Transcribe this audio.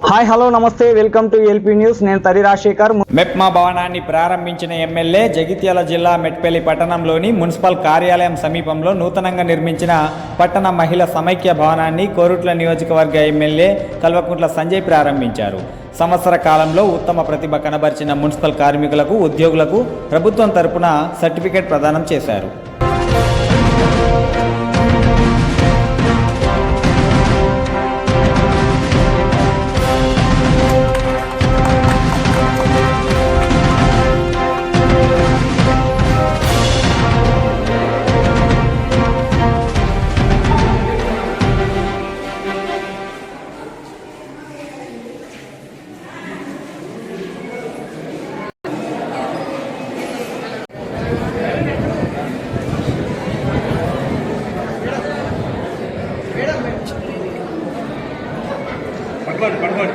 Hi hello నమస్తే welcome to LP news. నేను తరి రాజశేఖర్. మెప్మా భవనాన్ని ప్రారంభించిన ఎమ్మెల్యే జగిత్యాల జిల్లా మెట్పల్లి పట్టణంలోని మున్సిపల్ కార్యాలయం సమీపంలో నూతనంగా నిర్మించిన పట్టణ మహిళా సమైక్య భవనాన్ని కోరుట్ల నియోజకవర్గ ఎమ్మెల్యే కల్వకుంట్ల సంజయ్ ప్రారంభించారు. సంవత్సర కాలంలో ఉత్తమ ప్రతిభ కనబరిచిన మున్సిపల్ కార్మికులకు, ఉద్యోగులకు ప్రభుత్వం తరపున సర్టిఫికేట్ ప్రదానం చేశారు. పడుకోండి.